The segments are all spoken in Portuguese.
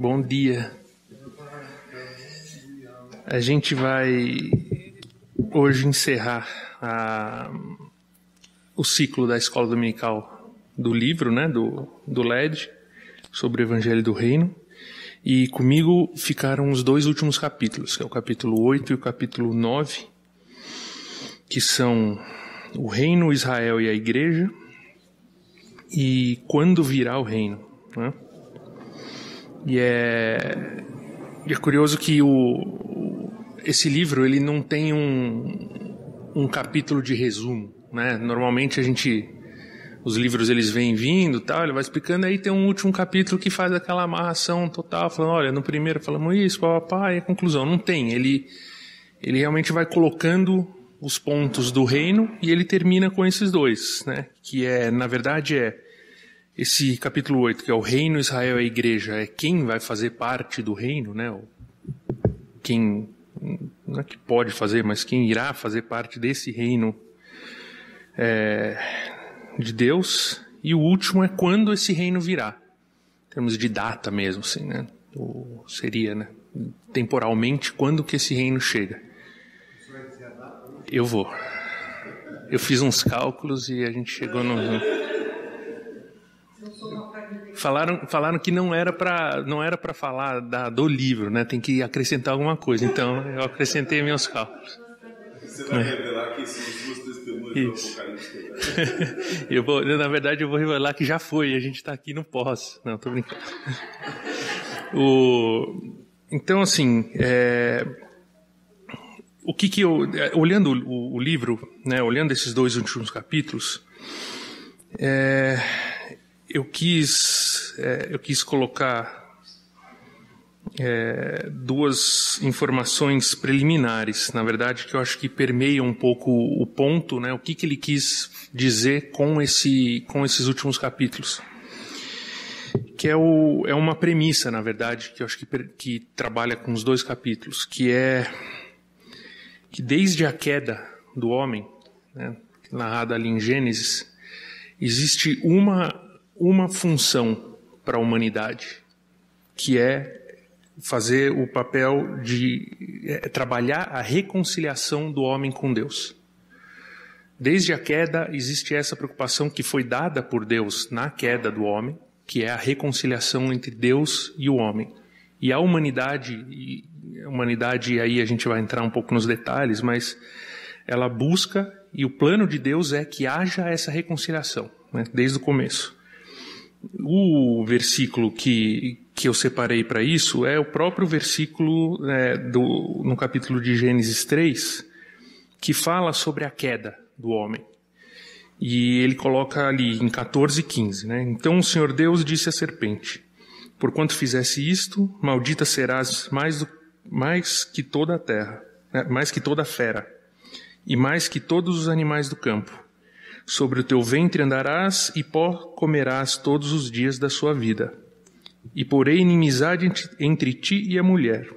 Bom dia. A gente vai hoje encerrar o ciclo da Escola Dominical do livro, né, do LED, sobre o Evangelho do Reino. E comigo ficaram os dois últimos capítulos, que é o capítulo 8 e o capítulo 9, que são o Reino, Israel e a Igreja, e quando virá o Reino, né? E é curioso que esse livro ele não tem um capítulo de resumo, né? Normalmente os livros eles vêm vindo, tal, ele vai explicando, aí tem um último capítulo que faz aquela amarração total, falando, olha, no primeiro falamos isso, papapá, e a conclusão. Não tem, ele realmente vai colocando os pontos do reino e ele termina com esses dois, né? Que na verdade esse capítulo 8, que é o reino, Israel e a igreja, é quem vai fazer parte do reino, né? Quem, não é que pode fazer, mas quem irá fazer parte desse reino de Deus. E o último é quando esse reino virá, em termos de data mesmo, assim, né? Seria, né? Temporalmente, quando que esse reino chega. Eu vou. Eu fiz uns cálculos e a gente chegou no... Falaram que não era para falar do livro, né? Tem que acrescentar alguma coisa. Então, eu acrescentei meus cálculos. Você vai revelar que são as duas testemunhas do Apocalipse. Na verdade, eu vou revelar que já foi. A gente está aqui no pós. Não, tô brincando. Então, assim, o que eu... Olhando o livro, né? Olhando esses dois últimos capítulos... Eu quis colocar duas informações preliminares, na verdade, que eu acho que permeiam um pouco o ponto, né? O que ele quis dizer com esses últimos capítulos. Que é uma premissa, na verdade, que eu acho que trabalha com os dois capítulos, que é que desde a queda do homem, né, narrada ali em Gênesis, existe uma função para a humanidade, que é fazer o papel de trabalhar a reconciliação do homem com Deus. Desde a queda existe essa preocupação que foi dada por Deus na queda do homem, que é a reconciliação entre Deus e o homem. E a humanidade, aí a gente vai entrar um pouco nos detalhes, mas ela busca, e o plano de Deus é que haja essa reconciliação, né, desde o começo. O versículo que eu separei para isso é o próprio versículo no capítulo de Gênesis 3, que fala sobre a queda do homem. E ele coloca ali em 14 e 15, né? Então o Senhor Deus disse à serpente: porquanto fizesse isto, maldita serás mais que toda a terra, mais que toda a fera, e mais que todos os animais do campo. Sobre o teu ventre andarás e pó comerás todos os dias da sua vida. E porei inimizade entre ti e a mulher,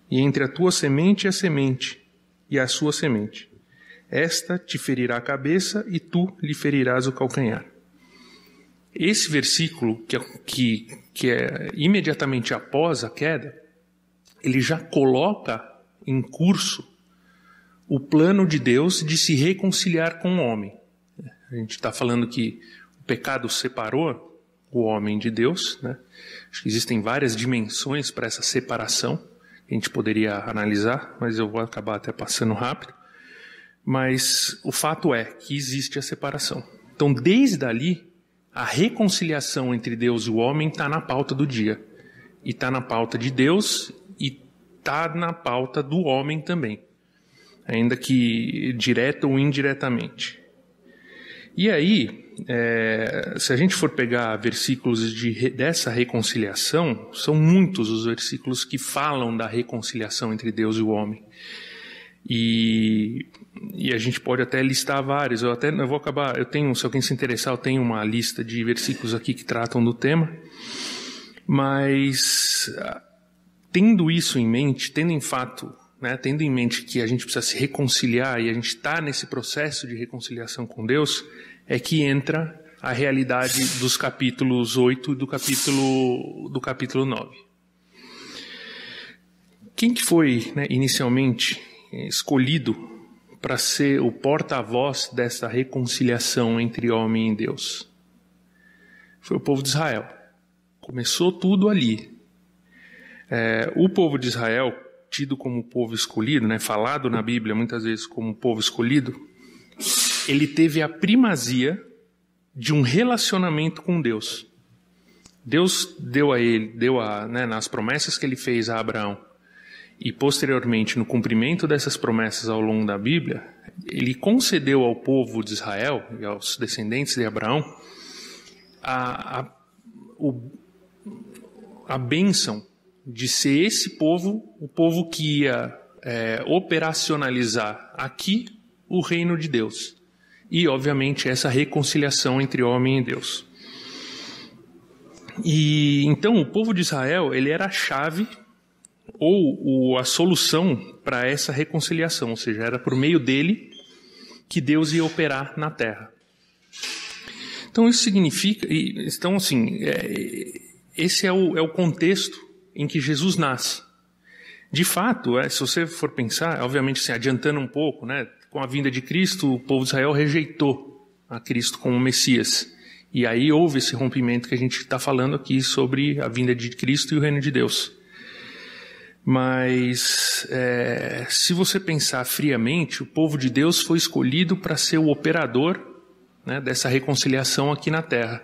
e entre a tua semente e a semente, e a sua semente. Esta te ferirá a cabeça e tu lhe ferirás o calcanhar. Esse versículo, que é imediatamente após a queda, ele já coloca em curso o plano de Deus de se reconciliar com o homem. A gente está falando que o pecado separou o homem de Deus, né? Acho que existem várias dimensões para essa separação, que a gente poderia analisar, mas eu vou acabar até passando rápido. Mas o fato é que existe a separação. Então, desde ali, a reconciliação entre Deus e o homem está na pauta do dia. E está na pauta de Deus e está na pauta do homem também. Ainda que direta ou indiretamente. E aí, se a gente for pegar versículos dessa reconciliação, são muitos os versículos que falam da reconciliação entre Deus e o homem. E a gente pode até listar vários. Eu vou acabar. Se alguém se interessar, eu tenho uma lista de versículos aqui que tratam do tema. Mas tendo isso em mente, tendo em mente que a gente precisa se reconciliar e a gente está nesse processo de reconciliação com Deus, é que entra a realidade dos capítulos 8 e do capítulo 9. Quem que foi, né, inicialmente escolhido para ser o porta-voz dessa reconciliação entre homem e Deus? Foi o povo de Israel. Começou tudo ali. O povo de Israel, tido como povo escolhido, né, falado na Bíblia muitas vezes como povo escolhido, ele teve a primazia de um relacionamento com Deus. Deus deu a ele, né, nas promessas que ele fez a Abraão, e posteriormente no cumprimento dessas promessas ao longo da Bíblia, ele concedeu ao povo de Israel e aos descendentes de Abraão a bênção de ser esse povo, o povo que ia operacionalizar aqui o reino de Deus. E, obviamente, essa reconciliação entre homem e Deus. E então o povo de Israel, ele era a chave ou a solução para essa reconciliação, ou seja, era por meio dele que Deus ia operar na terra. Então isso significa, então assim, esse é o contexto em que Jesus nasce. De fato, se você for pensar, obviamente assim, adiantando um pouco, né, com a vinda de Cristo, o povo de Israel rejeitou a Cristo como Messias. E aí houve esse rompimento que a gente está falando aqui sobre a vinda de Cristo e o reino de Deus. Mas, se você pensar friamente, o povo de Deus foi escolhido para ser o operador, né, dessa reconciliação aqui na terra.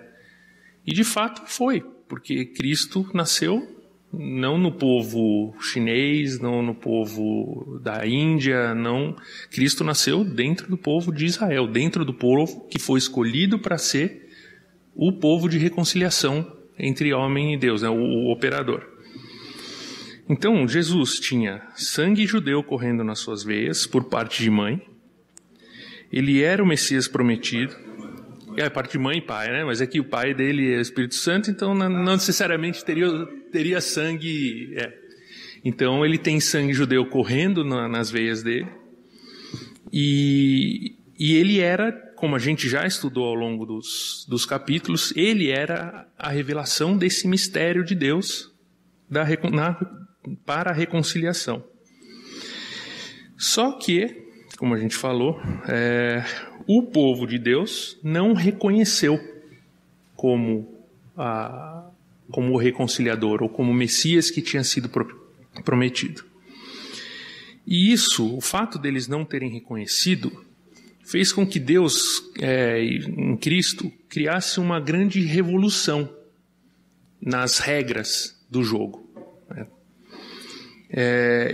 E de fato foi, porque Cristo nasceu não no povo chinês, não no povo da Índia, não. Cristo nasceu dentro do povo de Israel, dentro do povo que foi escolhido para ser o povo de reconciliação entre homem e Deus, né, o operador. Então, Jesus tinha sangue judeu correndo nas suas veias, por parte de mãe. Ele era o Messias prometido. Parte de mãe e pai, né? Mas é que o pai dele é o Espírito Santo, então não necessariamente teria sangue. Então, ele tem sangue judeu correndo nas veias dele. E ele era, como a gente já estudou ao longo dos capítulos, ele era a revelação desse mistério de Deus para a reconciliação. Só que, como a gente falou, o povo de Deus não reconheceu como o reconciliador ou como o Messias que tinha sido prometido. E isso, o fato deles não terem reconhecido, fez com que Deus, em Cristo, criasse uma grande revolução nas regras do jogo.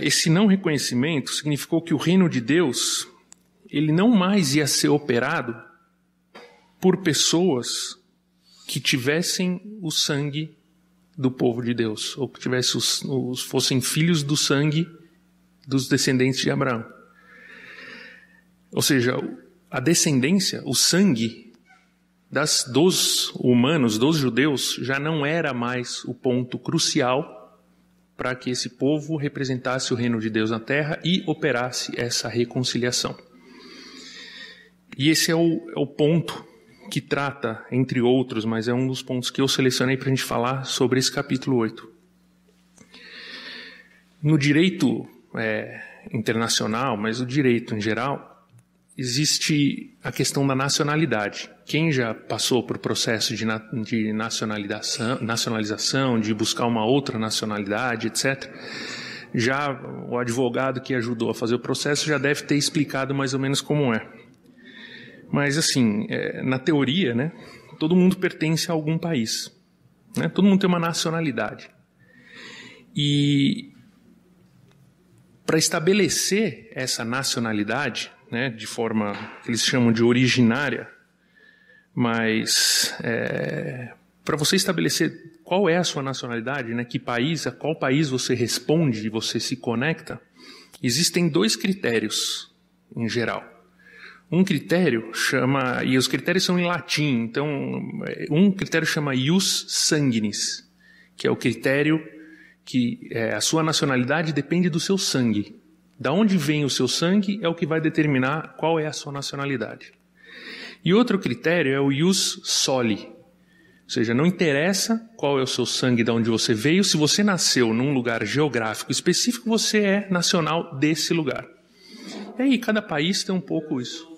Esse não reconhecimento significou que o reino de Deus, ele não mais ia ser operado por pessoas que tivessem o sangue do povo de Deus, ou que fossem filhos do sangue dos descendentes de Abraão. Ou seja, a descendência, o sangue dos humanos, dos judeus, já não era mais o ponto crucial para que esse povo representasse o reino de Deus na terra e operasse essa reconciliação. E esse é o ponto que trata, entre outros, mas é um dos pontos que eu selecionei para a gente falar sobre esse capítulo 8. No direito internacional, mas o direito em geral, existe a questão da nacionalidade. Quem já passou por processo de nacionalização, de buscar uma outra nacionalidade, etc., já o advogado que ajudou a fazer o processo já deve ter explicado mais ou menos como é. Mas, assim, na teoria, né, todo mundo pertence a algum país, né? Todo mundo tem uma nacionalidade. E para estabelecer essa nacionalidade, né, de forma que eles chamam de originária, mas para você estabelecer qual é a sua nacionalidade, né, a qual país você responde e você se conecta, existem 2 critérios em geral. Um critério e os critérios são em latim, então um critério chama ius sanguinis, que é o critério que a sua nacionalidade depende do seu sangue. Da onde vem o seu sangue é o que vai determinar qual é a sua nacionalidade. E outro critério é o ius soli, Ou seja, não interessa qual é o seu sangue, de onde você veio, se você nasceu num lugar geográfico específico, você é nacional desse lugar. E aí, cada país tem um pouco isso.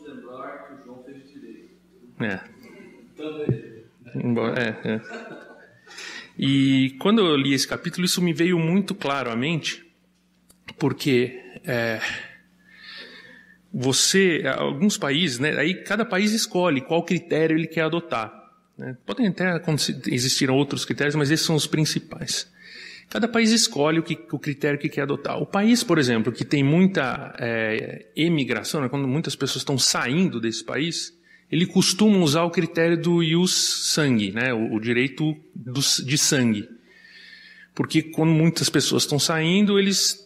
E quando eu li esse capítulo, isso me veio muito claro à mente, porque alguns países, né, aí cada país escolhe qual critério ele quer adotar. Né? Podem até existir outros critérios, mas esses são os principais. Cada país escolhe o critério que quer adotar. O país, por exemplo, que tem muita emigração, né, quando muitas pessoas estão saindo desse país, ele costuma usar o critério do ius sanguinis, né, o direito de sangue. Porque quando muitas pessoas estão saindo, eles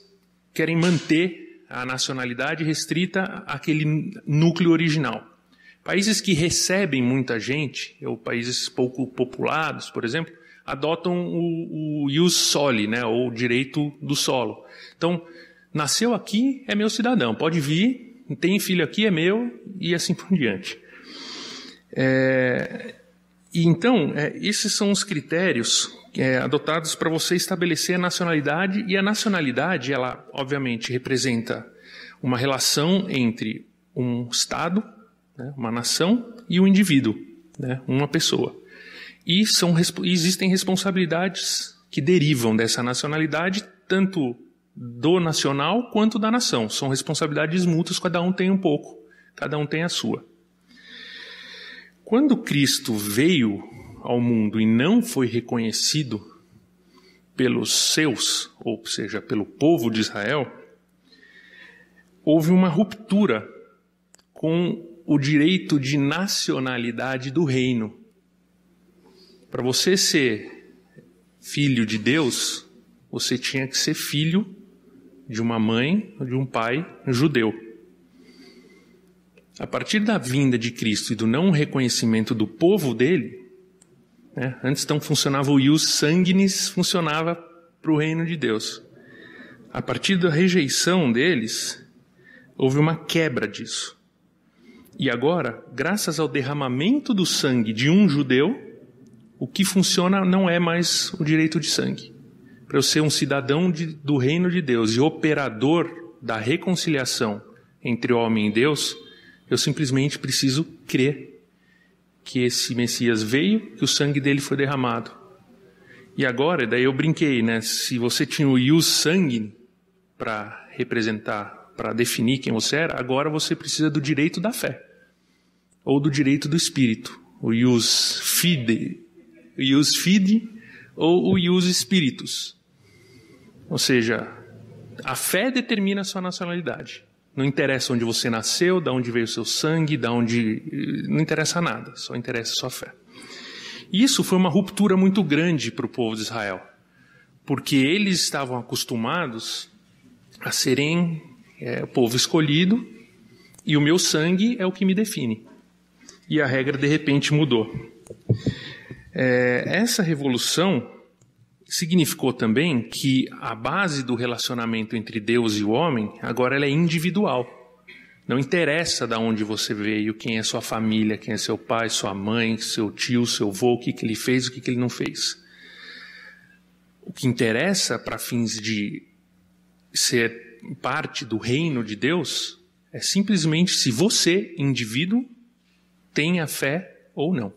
querem manter a nacionalidade restrita àquele núcleo original. Países que recebem muita gente, ou países pouco populados, por exemplo, adotam o ius soli, né, ou o direito do solo. Então, nasceu aqui, é meu cidadão, pode vir, tem filho aqui, é meu, e assim por diante. Então, esses são os critérios adotados para você estabelecer a nacionalidade, e a nacionalidade, ela obviamente representa uma relação entre um Estado, né, uma nação, e um indivíduo, né, uma pessoa. E existem responsabilidades que derivam dessa nacionalidade, tanto do nacional quanto da nação. São responsabilidades mútuas, cada um tem um pouco, cada um tem a sua. Quando Cristo veio ao mundo e não foi reconhecido pelos seus, ou seja, pelo povo de Israel, houve uma ruptura com o direito de nacionalidade do reino. Para você ser filho de Deus, você tinha que ser filho de uma mãe ou de um pai judeu. A partir da vinda de Cristo e do não reconhecimento do povo dele, né, antes então funcionava o ius sanguinis, funcionava para o reino de Deus. A partir da rejeição deles, houve uma quebra disso. E agora, graças ao derramamento do sangue de um judeu, o que funciona não é mais o direito de sangue. Para eu ser um cidadão do reino de Deus e operador da reconciliação entre homem e Deus, eu simplesmente preciso crer que esse Messias veio, que o sangue dele foi derramado. E agora, daí eu brinquei, né? Se você tinha o ius sanguinis para representar, para definir quem você era, agora você precisa do direito da fé. Ou do direito do Espírito. O ius fide ou o ius spiritus. Ou seja, a fé determina a sua nacionalidade. Não interessa onde você nasceu, de onde veio o seu sangue, não interessa nada, só interessa a sua fé. E isso foi uma ruptura muito grande para o povo de Israel, porque eles estavam acostumados a serem o povo escolhido, e o meu sangue é o que me define. E a regra de repente mudou. Essa revolução significou também que a base do relacionamento entre Deus e o homem, agora ela é individual. Não interessa de onde você veio, quem é sua família, quem é seu pai, sua mãe, seu tio, seu avô, o que ele fez, o que ele não fez. O que interessa para fins de ser parte do reino de Deus é simplesmente se você, indivíduo, tem a fé ou não.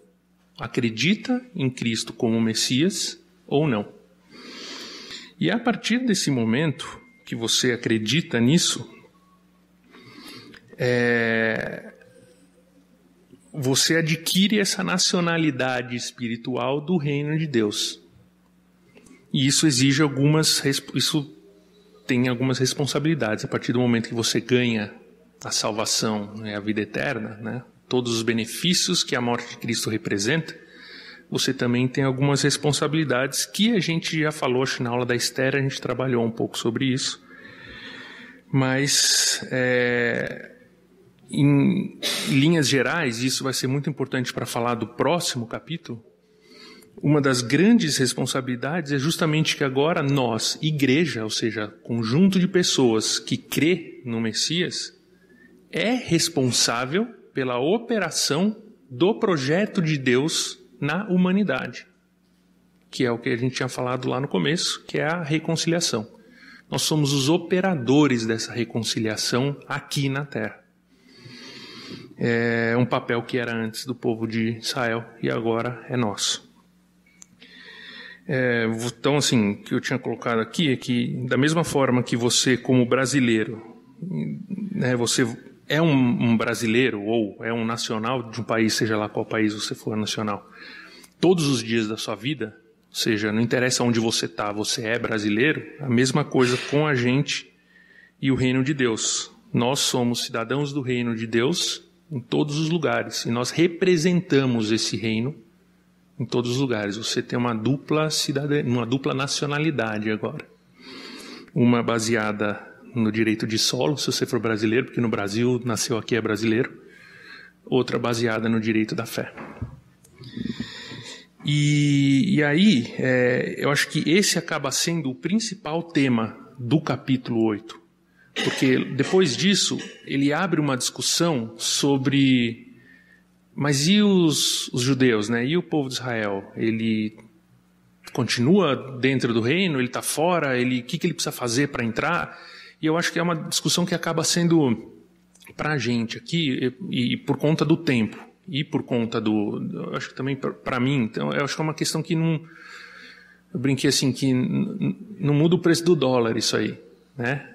Acredita em Cristo como Messias ou não. E a partir desse momento que você acredita nisso, você adquire essa nacionalidade espiritual do reino de Deus. E isso exige isso tem algumas responsabilidades. A partir do momento que você ganha a salvação, a vida eterna, né? Todos os benefícios que a morte de Cristo representa, você também tem algumas responsabilidades que a gente já falou, acho que na aula da Esther a gente trabalhou um pouco sobre isso. Mas, em linhas gerais, isso vai ser muito importante para falar do próximo capítulo, uma das grandes responsabilidades é justamente que agora nós, igreja, ou seja, conjunto de pessoas que crê no Messias, é responsável pela operação do projeto de Deus na humanidade, que é o que a gente tinha falado lá no começo, que é a reconciliação. Nós somos os operadores dessa reconciliação aqui na Terra. É um papel que era antes do povo de Israel e agora é nosso. Então, assim, o que eu tinha colocado aqui é que, da mesma forma que você, como brasileiro, né, você é um brasileiro ou é um nacional de um país, seja lá qual país você for nacional, todos os dias da sua vida, ou seja, não interessa onde você está, você é brasileiro, a mesma coisa com a gente e o reino de Deus. Nós somos cidadãos do reino de Deus em todos os lugares, e nós representamos esse reino em todos os lugares. Você tem uma dupla nacionalidade agora. Uma baseada no direito de solo, se você for brasileiro, porque no Brasil, nasceu aqui é brasileiro. Outra baseada no direito da fé. E aí, eu acho que esse acaba sendo o principal tema do capítulo 8. Porque depois disso, ele abre uma discussão sobre... Mas e os judeus, né? E o povo de Israel? Ele continua dentro do reino? Ele está fora? O que ele precisa fazer para entrar? E eu acho que é uma discussão que acaba sendo para a gente aqui, e por conta do tempo, e por conta eu acho que também para mim, então, eu acho que é uma questão que não... Eu brinquei assim, que não muda o preço do dólar isso aí. Né?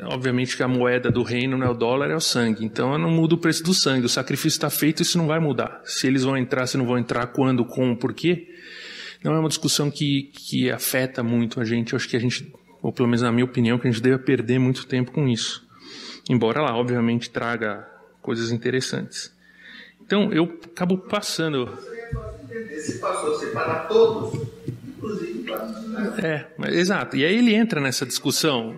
Obviamente que a moeda do reino não é o dólar, é o sangue, então não muda o preço do sangue, o sacrifício está feito, isso não vai mudar, se eles vão entrar, se não vão entrar, quando, como, por quê, não é uma discussão que afeta muito a gente. Eu acho que a gente, ou pelo menos na minha opinião, que a gente deve perder muito tempo com isso, embora lá obviamente traga coisas interessantes. Então eu acabo passando... Esse passou a separar todos. Exato. E aí ele entra nessa discussão.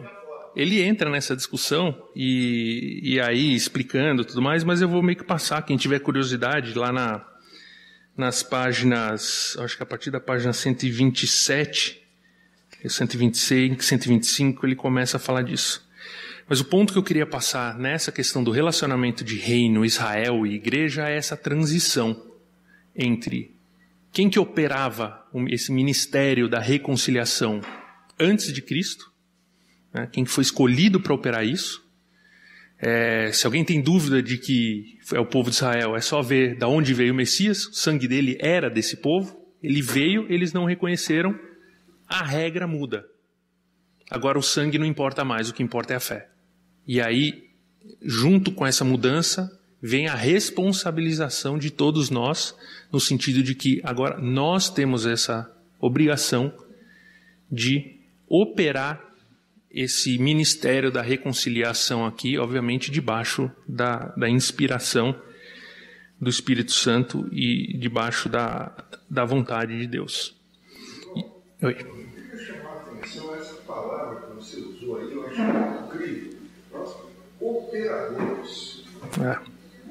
E aí explicando tudo mais, mas eu vou meio que passar. Quem tiver curiosidade, lá nas páginas, acho que a partir da página 127, 126, 125, ele começa a falar disso. Mas o ponto que eu queria passar nessa questão do relacionamento de reino, Israel e igreja é essa transição entre... Quem que operava esse ministério da reconciliação antes de Cristo? Né? Quem foi escolhido para operar isso? Se alguém tem dúvida de que é o povo de Israel, é só ver de onde veio o Messias. O sangue dele era desse povo. Ele veio, eles não reconheceram. A regra muda. Agora o sangue não importa mais, o que importa é a fé. E aí, junto com essa mudança, vem a responsabilização de todos nós, no sentido de que agora nós temos essa obrigação de operar esse ministério da reconciliação aqui, obviamente debaixo da inspiração do Espírito Santo e debaixo da vontade de Deus. Oi. Eu queria chamar a atenção a essa palavra que você usou aí, eu acho incrível. Operadores.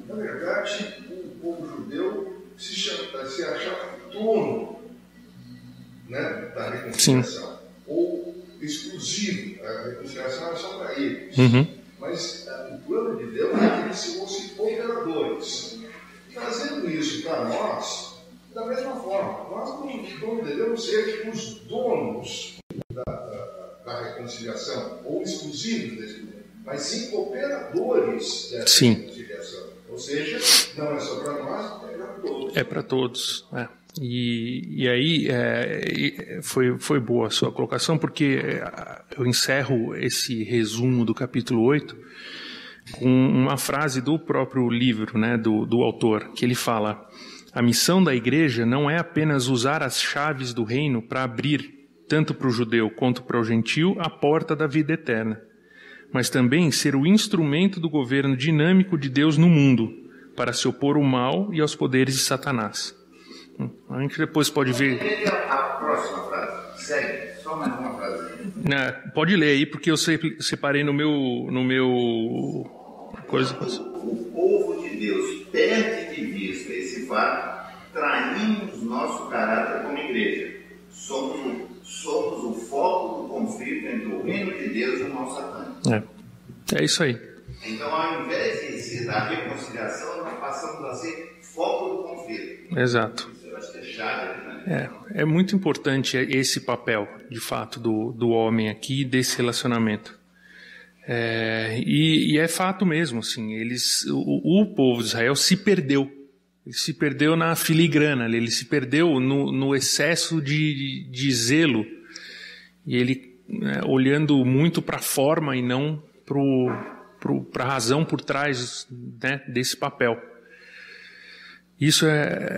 Na verdade, o povo judeu se achava dono, né, da reconciliação. Sim. Ou exclusivo. A reconciliação era só para eles. Uhum. Mas o plano de Deus é que eles fossem operadores. Trazendo isso para nós, da mesma forma, nós não devemos ser os donos da reconciliação, ou exclusivos desse plano, mas sim operadores dessa reconciliação. Ou seja, não é só para nós, é para todos. É para todos. E aí foi boa a sua colocação, porque eu encerro esse resumo do capítulo 8 com uma frase do próprio livro, né, do autor, que ele fala: a missão da igreja não é apenas usar as chaves do reino para abrir, tanto para o judeu quanto para o gentil, a porta da vida eterna, mas também ser o instrumento do governo dinâmico de Deus no mundo, para se opor ao mal e aos poderes de Satanás. A gente depois pode ver... A próxima frase, segue, só mais uma frase. Pode ler aí, porque eu separei no meu... coisa. O povo de Deus perde de vista esse fato, traímos nosso caráter como igreja. Somos o foco do conflito entre o reino de Deus e o mal satânico. É isso aí. Então, ao invés de ser da reconciliação, nós passamos a ser foco do conflito. Exato. É muito importante esse papel, de fato, do homem aqui, desse relacionamento. E é fato mesmo, assim, o povo de Israel se perdeu. Ele se perdeu na filigrana, ele se perdeu no excesso de zelo. E ele, olhando muito para a forma e não para a razão por trás, né, desse papel.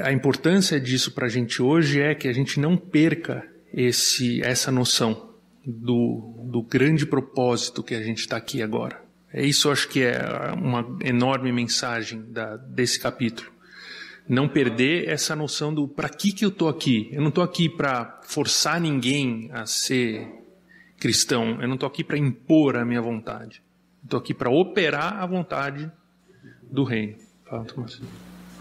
A importância disso para a gente hoje é que a gente não perca essa noção do grande propósito que a gente está aqui agora. Isso eu acho que é uma enorme mensagem desse capítulo. Não perder essa noção do para que eu estou aqui. Eu não estou aqui para forçar ninguém a ser cristão. Eu não estou aqui para impor a minha vontade. Estou aqui para operar a vontade do reino. Fala, Tomás.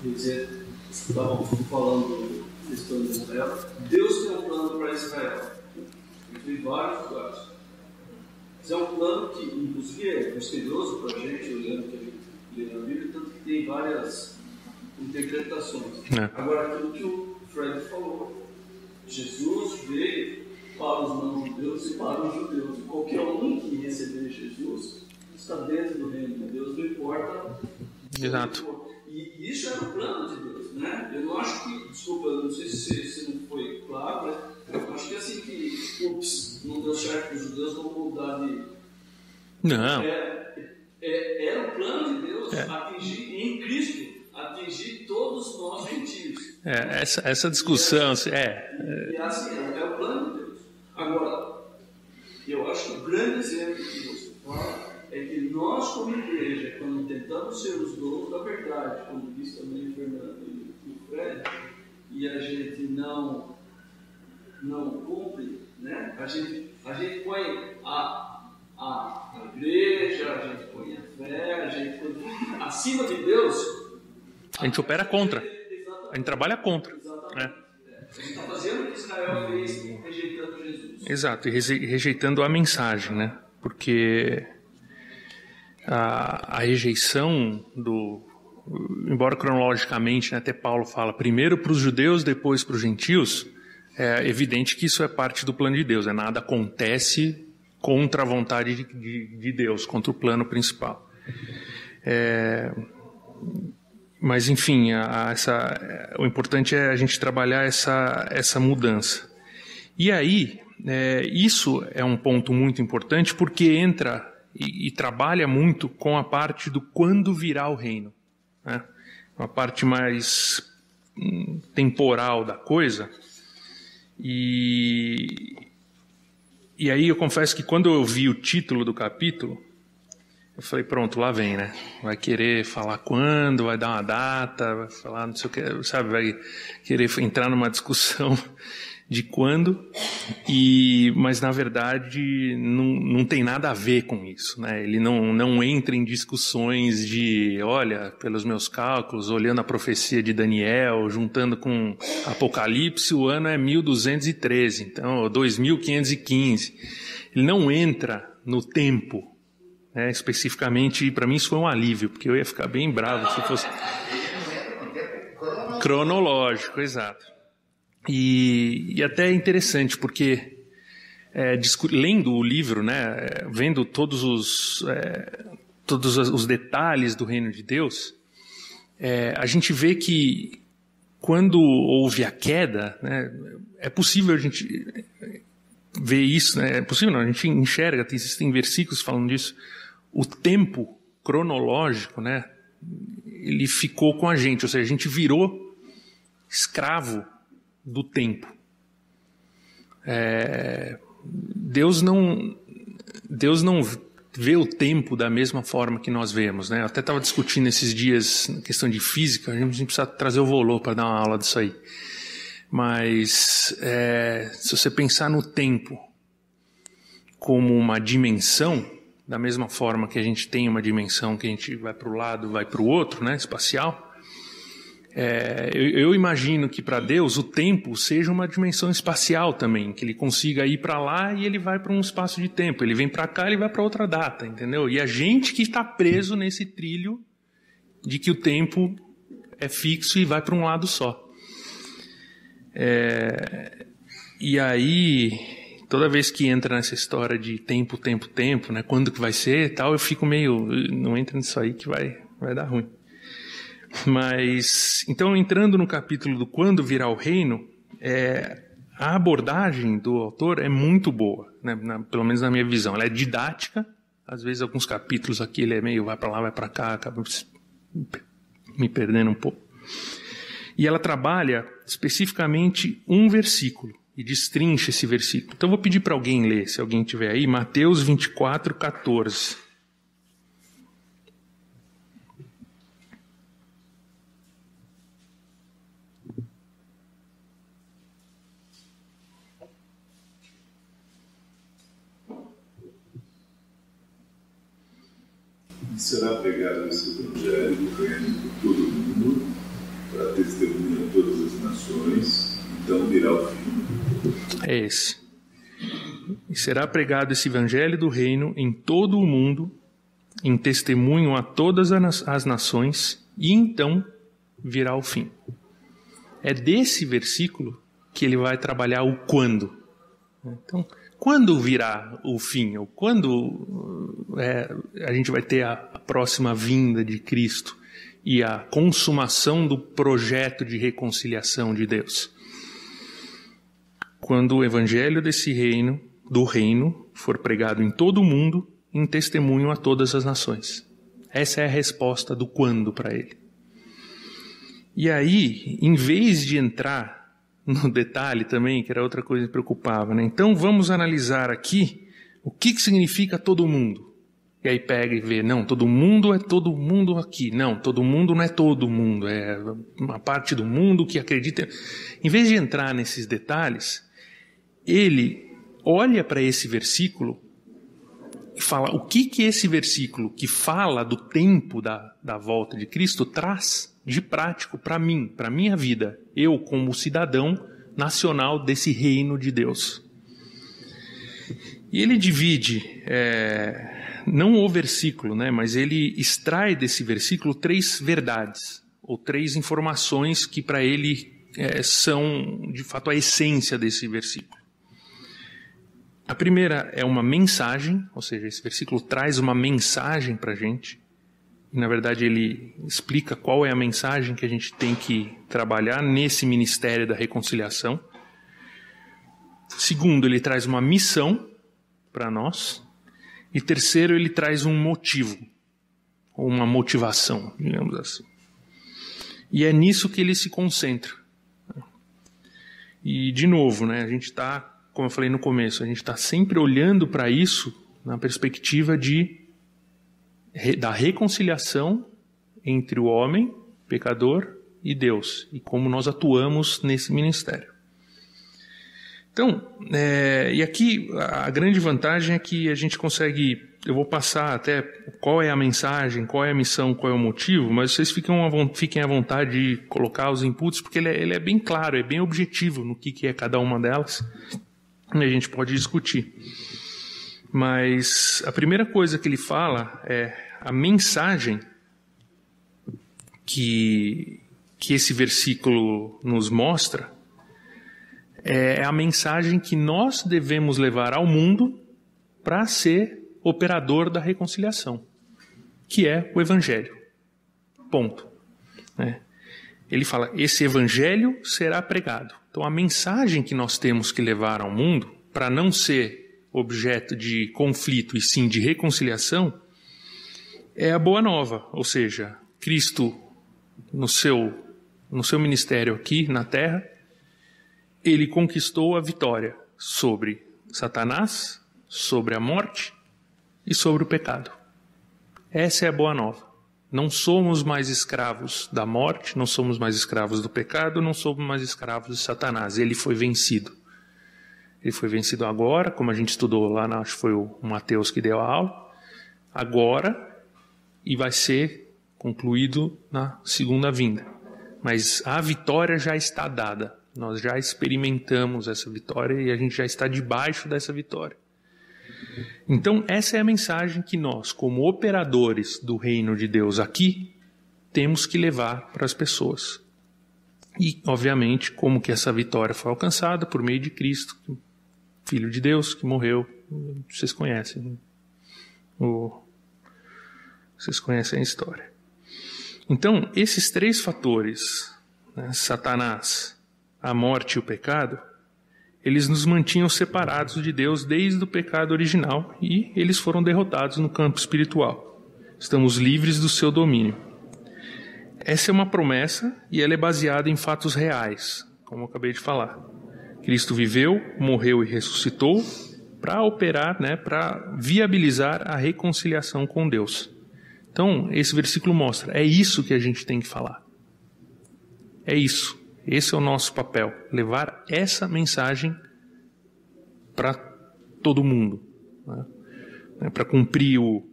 Dizer, estavam falando da história de Israel. Deus tem um plano para Israel. Em vários lugares. Mas é um plano que, inclusive, é misterioso para a gente, olhando que a gente lê na Bíblia, tanto que tem várias interpretações. Agora, aquilo que o Fred falou, Jesus veio para os não-judeus e para os judeus. E qualquer um que receber Jesus está dentro do reino de Deus, não importa. Exato. E isso era o plano de Deus, né? Eu não acho que, desculpa, eu não sei se não foi claro, mas eu acho que assim que, não deu certo para os judeus, vão mudar de... Não. Era o plano de Deus atingir, em Cristo, atingir todos nós gentios. Essa discussão... E assim, é o plano de Deus. Agora, eu acho que o grande exemplo que você fala é que nós, como igreja, quando tentamos ser os donos da verdade, como disse também o Fernando e o Fred, e a gente não cumpre, né? A gente põe a igreja, a gente põe a fé, a gente põe tudo acima de Deus. A gente opera contra. A gente trabalha contra. Exatamente. A gente está fazendo o que Israel fez, rejeitando Jesus. Exato, e rejeitando a mensagem, né? Porque a rejeição embora cronologicamente, né, até Paulo fala primeiro para os judeus, depois para os gentios, é evidente que isso é parte do plano de Deus, nada acontece contra a vontade de Deus, contra o plano principal. Mas enfim, o importante é a gente trabalhar essa mudança. E aí, isso é um ponto muito importante porque entra e trabalha muito com a parte do quando virá o reino, né? Uma parte mais temporal da coisa. E aí eu confesso que quando eu vi o título do capítulo, eu falei, pronto, lá vem, né? Vai querer falar quando, vai dar uma data, vai falar não sei o que, sabe? Vai querer entrar numa discussão de quando, mas na verdade não tem nada a ver com isso, né? Ele não entra em discussões de, olha, pelos meus cálculos, olhando a profecia de Daniel, juntando com Apocalipse, o ano é 1213, então 2515. Ele não entra no tempo, né, especificamente, e para mim isso foi um alívio, porque eu ia ficar bem bravo se fosse cronológico, exato. E até é interessante, porque lendo o livro, né, vendo todos os detalhes do reino de Deus, a gente vê que quando houve a queda, né, é possível a gente ver isso, né, é possível não, a gente enxerga, existem versículos falando disso, o tempo cronológico, né, ele ficou com a gente, ou seja, a gente virou escravo do tempo. Deus não vê o tempo da mesma forma que nós vemos, né? Eu até estava discutindo esses dias questão de física, a gente precisa trazer o Volô para dar uma aula disso aí. Mas se você pensar no tempo como uma dimensão, da mesma forma que a gente tem uma dimensão que a gente vai para o lado, vai para o outro, né, espacial, eu imagino que para Deus o tempo seja uma dimensão espacial também, que ele consiga ir para lá e ele vai para um espaço de tempo, ele vem para cá, ele vai para outra data, entendeu? E a gente que está preso nesse trilho de que o tempo é fixo e vai para um lado só. E aí, toda vez que entra nessa história de tempo, né? Quando que vai ser e tal, eu fico meio... Não entra nisso aí que vai dar ruim. Mas, então, entrando no capítulo do quando virá o reino, a abordagem do autor é muito boa, né? Pelo menos na minha visão. Ela é didática. Às vezes, alguns capítulos aqui, ele é meio vai para lá, vai para cá, acaba me perdendo um pouco. E ela trabalha especificamente um versículo e destrincha esse versículo. Então, eu vou pedir para alguém ler, se alguém tiver aí, Mateus 24, 14. E será pregado esse evangelho do reino por todo o mundo, para testemunhar a todas as nações, então virá o fim. É esse. E será pregado esse evangelho do reino em todo o mundo, em testemunho a todas as nações, e então virá o fim. É desse versículo que ele vai trabalhar o quando. Então, quando virá o fim? Ou quando a gente vai ter a próxima vinda de Cristo e a consumação do projeto de reconciliação de Deus? Quando o evangelho do reino, for pregado em todo o mundo, em testemunho a todas as nações. Essa é a resposta do quando para ele. E aí, em vez de entrar no detalhe também, que era outra coisa que me preocupava, né? Então vamos analisar aqui o que significa todo mundo. E aí pega e vê, não, todo mundo é todo mundo aqui. Não, todo mundo não é todo mundo, é uma parte do mundo que acredita. Em vez de entrar nesses detalhes, ele olha para esse versículo e fala o que esse versículo que fala do tempo da volta de Cristo traz de prático para mim, para a minha vida, eu como cidadão nacional desse reino de Deus. E ele divide, não o versículo, né, mas ele extrai desse versículo 3 verdades, ou 3 informações que para ele são, de fato, a essência desse versículo. A primeira é uma mensagem, ou seja, esse versículo traz uma mensagem para a gente. E, na verdade, ele explica qual é a mensagem que a gente tem que trabalhar nesse ministério da reconciliação. Segundo, ele traz uma missão para nós. E terceiro, ele traz um motivo, ou uma motivação, digamos assim. E é nisso que ele se concentra. E, de novo, né, a gente está, como eu falei no começo, a gente está sempre olhando para isso na perspectiva da reconciliação entre o homem, pecador, e Deus, e como nós atuamos nesse ministério. Então, e aqui a grande vantagem é que a gente consegue, eu vou passar até qual é a mensagem, qual é a missão, qual é o motivo, mas vocês fiquem à vontade de colocar os inputs, porque ele é bem claro, é bem objetivo no que é cada uma delas, e a gente pode discutir. Mas a primeira coisa que ele fala é a mensagem que esse versículo nos mostra, é a mensagem que nós devemos levar ao mundo para ser operador da reconciliação, que é o Evangelho. Ponto. Ele fala, esse Evangelho será pregado. Então a mensagem que nós temos que levar ao mundo, para não ser objeto de conflito e sim de reconciliação, é a boa nova, ou seja, Cristo no seu ministério aqui na terra, ele conquistou a vitória sobre Satanás, sobre a morte e sobre o pecado. Essa é a boa nova. Não somos mais escravos da morte, não somos mais escravos do pecado, não somos mais escravos de Satanás. Ele foi vencido. Ele foi vencido agora, como a gente estudou lá, acho que foi o Mateus que deu a aula, agora, e vai ser concluído na segunda vinda. Mas a vitória já está dada. Nós já experimentamos essa vitória e a gente já está debaixo dessa vitória. Então, essa é a mensagem que nós, como operadores do reino de Deus aqui, temos que levar para as pessoas. E, obviamente, como que essa vitória foi alcançada? Por meio de Cristo, Filho de Deus, que morreu. Vocês conhecem. Vocês conhecem a história. Então, esses 3 fatores, né, Satanás, a morte e o pecado, eles nos mantinham separados de Deus desde o pecado original e eles foram derrotados no campo espiritual. Estamos livres do seu domínio. Essa é uma promessa e ela é baseada em fatos reais, como eu acabei de falar. Cristo viveu, morreu e ressuscitou para operar, né, para viabilizar a reconciliação com Deus. Então, esse versículo mostra, é isso que a gente tem que falar. É isso. Esse é o nosso papel, levar essa mensagem para todo mundo, né? Para cumprir o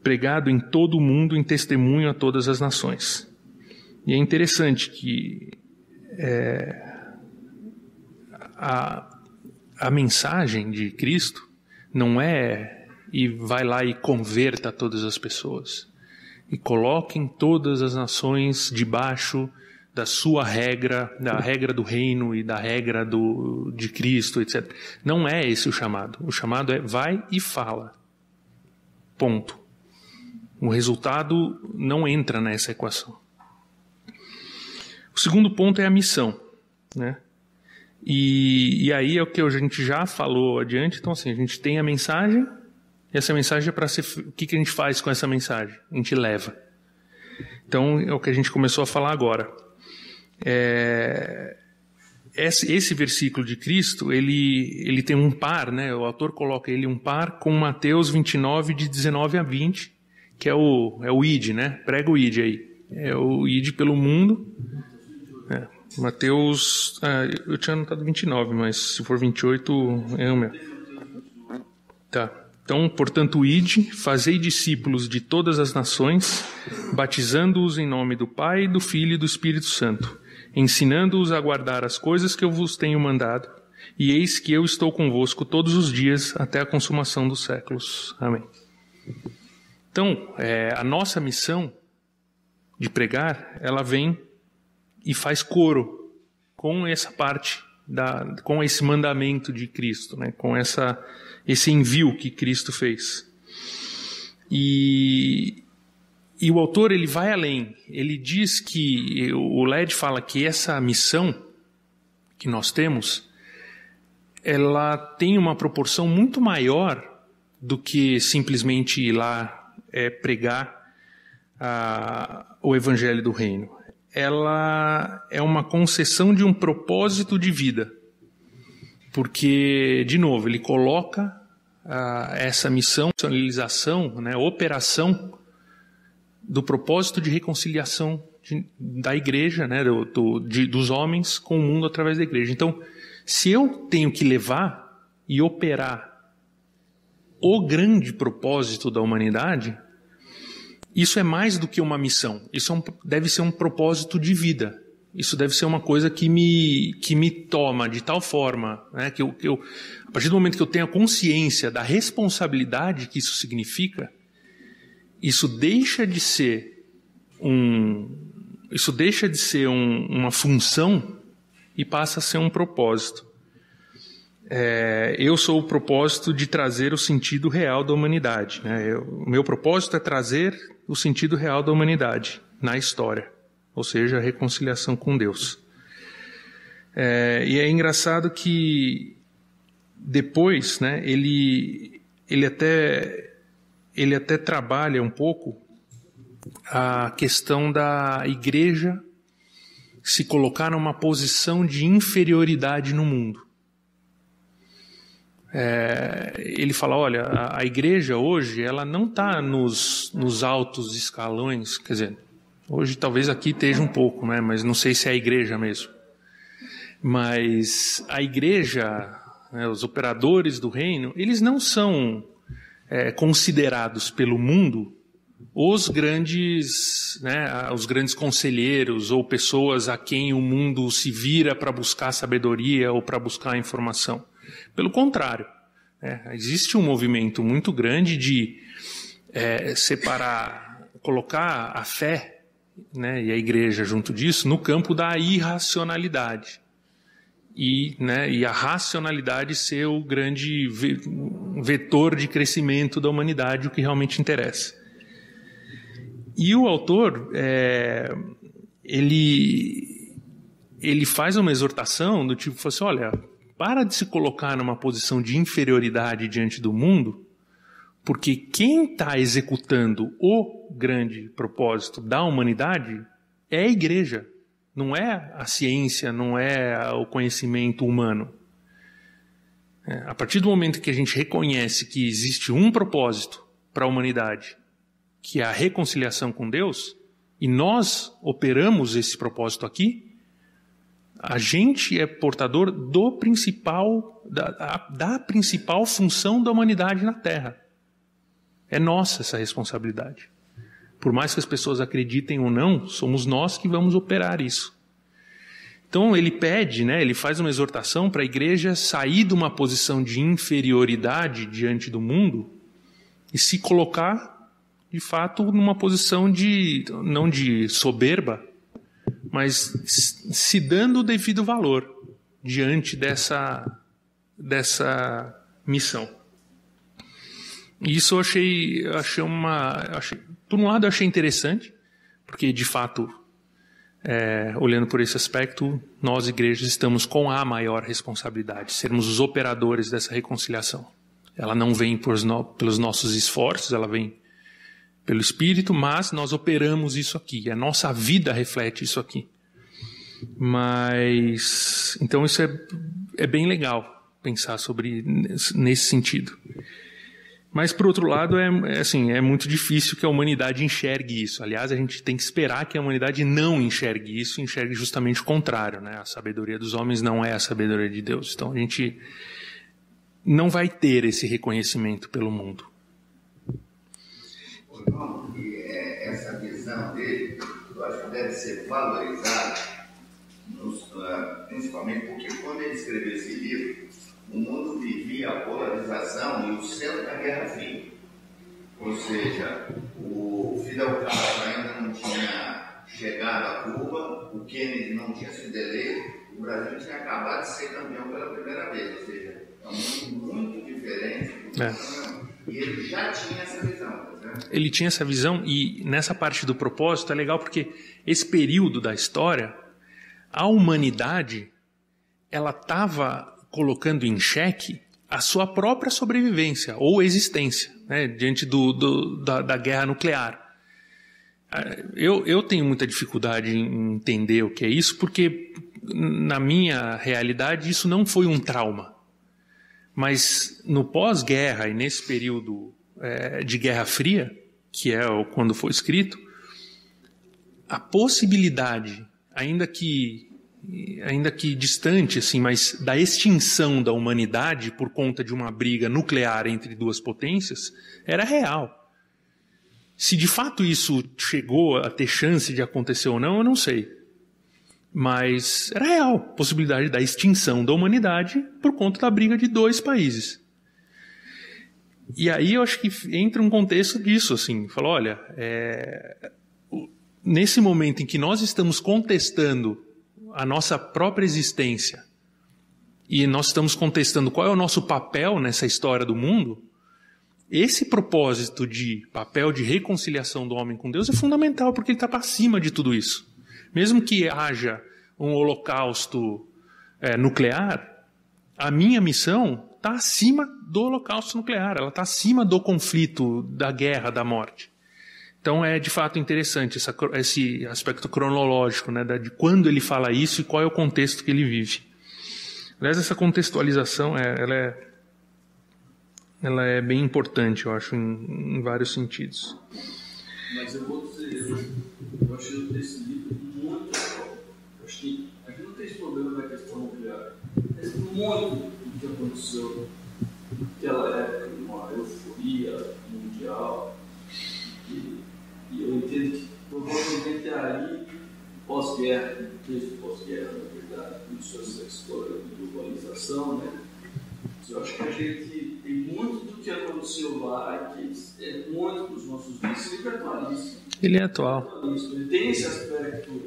pregado em todo o mundo em testemunho a todas as nações. E é interessante que a mensagem de Cristo não é e vai lá e converta todas as pessoas e coloquem todas as nações debaixo da sua regra, da regra do reino e da regra de Cristo, etc. Não é esse o chamado. O chamado é vai e fala. Ponto. O resultado não entra nessa equação. O segundo ponto é a missão, né? E aí é o que a gente já falou adiante. Então, assim, a gente tem a mensagem, e essa mensagem é para ser... O que a gente faz com essa mensagem? A gente leva. Então, é o que a gente começou a falar agora. Esse versículo de Cristo, ele tem um par, né? O autor coloca ele um par com Mateus 29, de 19 a 20, que é o ID, né? Prega o ID aí. É o ID pelo mundo. Mateus, eu tinha anotado 29, mas se for 28, é o meu. Tá. Então, portanto, ide, fazei discípulos de todas as nações, batizando-os em nome do Pai, do Filho e do Espírito Santo, ensinando-os a guardar as coisas que eu vos tenho mandado, e eis que eu estou convosco todos os dias até a consumação dos séculos. Amém. Então, a nossa missão de pregar, ela vem e faz coro com essa parte, com esse mandamento de Cristo, né? Com esse envio que Cristo fez. E o autor, ele vai além. Ele diz que, o Led fala que essa missão que nós temos, ela tem uma proporção muito maior do que simplesmente ir lá pregar o Evangelho do Reino. Ela é uma concessão de um propósito de vida. Porque, de novo, ele coloca essa missão, realização, né, operação do propósito de reconciliação da igreja, né, dos homens com o mundo através da igreja. Então, se eu tenho que levar e operar o grande propósito da humanidade, isso é mais do que uma missão. Isso deve ser um propósito de vida. Isso deve ser uma coisa que me toma de tal forma, né, que eu, a partir do momento que eu tenho a consciência da responsabilidade que isso significa, isso deixa de ser uma função e passa a ser um propósito. Eu sou o propósito de trazer o sentido real da humanidade, né? O meu propósito é trazer o sentido real da humanidade na história, ou seja, a reconciliação com Deus. E é engraçado que depois, né, ele até trabalha um pouco a questão da igreja se colocar numa posição de inferioridade no mundo. Ele fala, olha, a igreja hoje, ela não está nos altos escalões, quer dizer, hoje talvez aqui esteja um pouco, né, mas não sei se é a igreja mesmo. Mas a igreja, né, os operadores do reino, eles não são considerados pelo mundo os grandes conselheiros ou pessoas a quem o mundo se vira para buscar sabedoria ou para buscar informação. Pelo contrário, existe um movimento muito grande de separar, colocar a fé né, e a igreja junto disso, no campo da irracionalidade. E a racionalidade ser o grande vetor de crescimento da humanidade, o que realmente interessa. E o autor, ele faz uma exortação do tipo, assim, olha, para de se colocar numa posição de inferioridade diante do mundo, porque quem está executando o grande propósito da humanidade é a igreja. Não é a ciência, não é o conhecimento humano. A partir do momento que a gente reconhece que existe um propósito para a humanidade, que é a reconciliação com Deus, e nós operamos esse propósito aqui, a gente é portador do principal, da principal função da humanidade na Terra. É nossa essa responsabilidade. Por mais que as pessoas acreditem ou não, somos nós que vamos operar isso. Então ele pede, ele faz uma exortação para a igreja sair de uma posição de inferioridade diante do mundo e se colocar, de fato, numa posição não de soberba, mas se dando o devido valor diante dessa missão. E isso eu achei por um lado eu achei interessante, porque de fato, olhando por esse aspecto, nós igrejas estamos com a maior responsabilidade, sermos os operadores dessa reconciliação. Ela não vem pelos nossos esforços, ela vem pelo Espírito, mas nós operamos isso aqui, a nossa vida reflete isso aqui. Mas, então isso é bem legal pensar nesse sentido. Mas, por outro lado, é muito difícil que a humanidade enxergue isso. Aliás, a gente tem que esperar que a humanidade não enxergue isso, enxergue justamente o contrário, A sabedoria dos homens não é a sabedoria de Deus. Então, a gente não vai ter esse reconhecimento pelo mundo. Não, essa visão dele, eu acho que deve ser valorizada, principalmente porque quando ele escreveu esse livro, o mundo vivia a polarização e o centro da Guerra Fria. Ou seja, o Fidel Castro ainda não tinha chegado a Cuba, o Kennedy não tinha sido eleito, o Brasil tinha acabado de ser campeão pela primeira vez. Ou seja, é um mundo muito diferente. E ele já tinha essa visão. Tá? Ele tinha essa visão, e nessa parte do propósito é legal porque esse período da história, a humanidade, ela estava colocando em xeque a sua própria sobrevivência ou existência, diante da guerra nuclear. Eu tenho muita dificuldade em entender o que é isso, porque na minha realidade isso não foi um trauma. Mas no pós-guerra e nesse período de Guerra Fria, que é quando foi escrito, a possibilidade, ainda que distante, assim, mas da extinção da humanidade por conta de uma briga nuclear entre duas potências, era real. Se de fato isso chegou a ter chance de acontecer ou não, eu não sei. Mas era real a possibilidade da extinção da humanidade por conta da briga de dois países. E aí eu acho que entra um contexto disso, assim, falou, olha, nesse momento em que nós estamos contestando a nossa própria existência e nós estamos contestando qual é o nosso papel nessa história do mundo, esse propósito de papel de reconciliação do homem com Deus é fundamental, porque ele está acima de tudo isso. Mesmo que haja um holocausto nuclear, a minha missão está acima do holocausto nuclear, ela está acima do conflito, da guerra, da morte. Então é de fato interessante esse aspecto cronológico, de quando ele fala isso e qual é o contexto que ele vive. Aliás, essa contextualização ela é bem importante, eu acho, em vários sentidos. Mas eu vou dizer, eu achei esse livro muito legal. Eu acho que aqui não tem esse problema da questão nuclear. Tem muito do que aconteceu naquela época, uma euforia mundial. E eu entendo que provavelmente aí, pós-guerra, no texto pós-guerra, na verdade, isso, essa história de globalização, eu acho que a gente tem muito do que que aconteceu lá, que é muito dos nossos dias, esse livro é atualíssimo. Ele é atual. Ele tem esse aspecto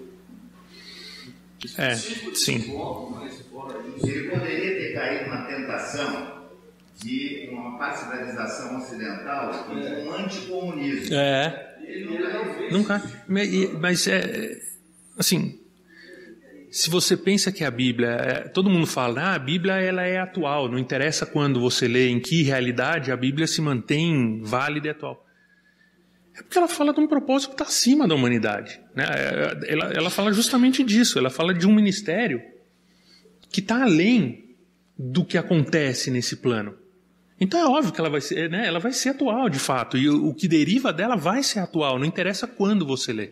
específico sim. de futebol, mas fora isso. Ele poderia ter caído na tentação de uma pacificação ocidental e um anticomunismo. Ele não fez. Nunca. Mas assim, se você pensa que a Bíblia, todo mundo fala, a Bíblia ela é atual, não interessa quando você lê, em que realidade a Bíblia se mantém válida e atual. É porque ela fala de um propósito que está acima da humanidade, né? Ela fala justamente disso, ela fala de um ministério que está além do que acontece nesse plano. Então é óbvio que ela vai ser, né? Ela vai ser atual de fato, e o que deriva dela vai ser atual, não interessa quando você lê.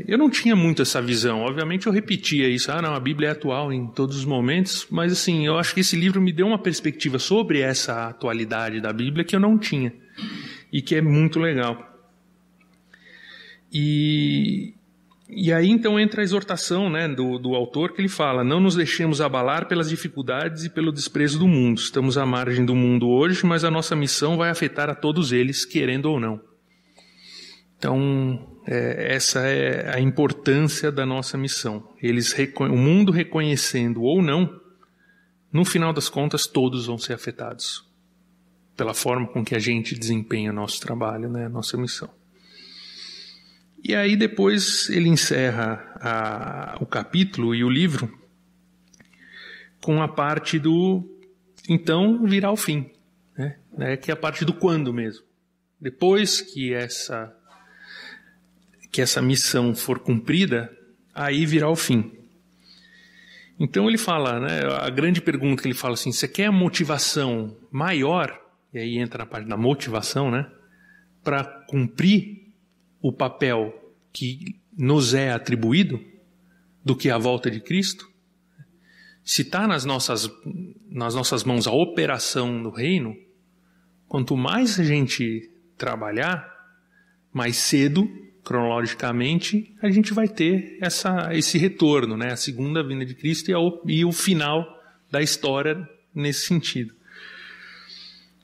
Eu não tinha muito essa visão, obviamente eu repetia isso, não, a Bíblia é atual em todos os momentos, mas assim, eu acho que esse livro me deu uma perspectiva sobre essa atualidade da Bíblia que eu não tinha, e que é muito legal. E aí então entra a exortação, né, do autor, que ele fala, não nos deixemos abalar pelas dificuldades e pelo desprezo do mundo, estamos à margem do mundo hoje, mas a nossa missão vai afetar a todos eles, querendo ou não. Então, essa é a importância da nossa missão. O mundo reconhecendo ou não, no final das contas, todos vão ser afetados pela forma com que a gente desempenha o nosso trabalho, né, a nossa missão. E aí depois ele encerra o capítulo e o livro com a parte do então virá o fim, né, que é a parte do quando mesmo. Depois que essa missão for cumprida, aí virá o fim. Então ele fala, né, a grande pergunta que ele fala assim, você quer motivação maior, e aí entra na parte da motivação, né, para cumprir o papel que nos é atribuído do que a volta de Cristo? Se está nas nossas mãos a operação do reino, quanto mais a gente trabalhar, mais cedo, cronologicamente, a gente vai ter esse retorno, né? A segunda vinda de Cristo e o final da história nesse sentido.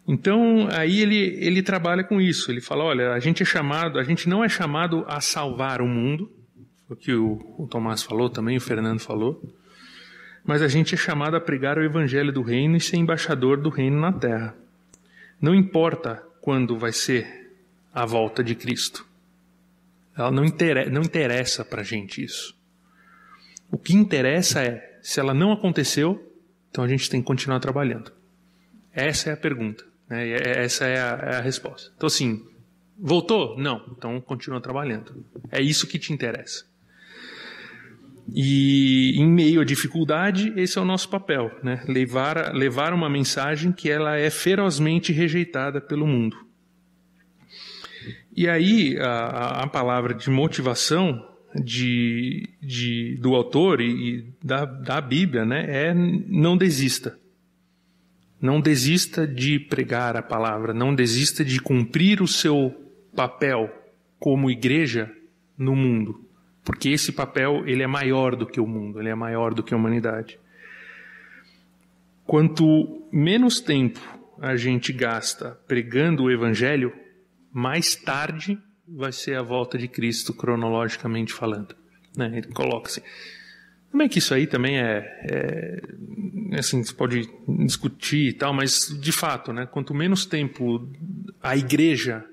Então, aí ele trabalha com isso. Ele fala, olha, a gente não é chamado a salvar o mundo, o que o Tomás falou também, o Fernando falou, mas a gente é chamado a pregar o evangelho do reino e ser embaixador do reino na terra. Não importa quando vai ser a volta de Cristo. Ela não interessa para a gente isso. O que interessa é, se ela não aconteceu, então a gente tem que continuar trabalhando. Essa é a pergunta, né? Essa é a resposta. Então assim, voltou? Não, então continua trabalhando. É isso que te interessa. E em meio à dificuldade, esse é o nosso papel, né? Levar uma mensagem que ela é ferozmente rejeitada pelo mundo. E aí a palavra de motivação do autor e da Bíblia, né, é não desista. Não desista de pregar a palavra, não desista de cumprir o seu papel como igreja no mundo. Porque esse papel ele é maior do que o mundo, ele é maior do que a humanidade. Quanto menos tempo a gente gasta pregando o evangelho, mais tarde vai ser a volta de Cristo, cronologicamente falando. Né? Ele coloca assim. Como é que isso aí também assim, você pode discutir e tal, mas de fato, né, quanto menos tempo a igreja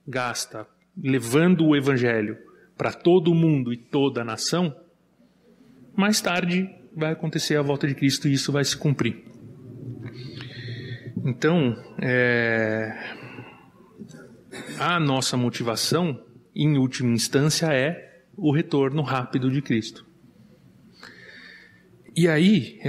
gasta levando o evangelho para todo mundo e toda a nação, mais tarde vai acontecer a volta de Cristo e isso vai se cumprir. Então, a nossa motivação, em última instância, é o retorno rápido de Cristo. E aí,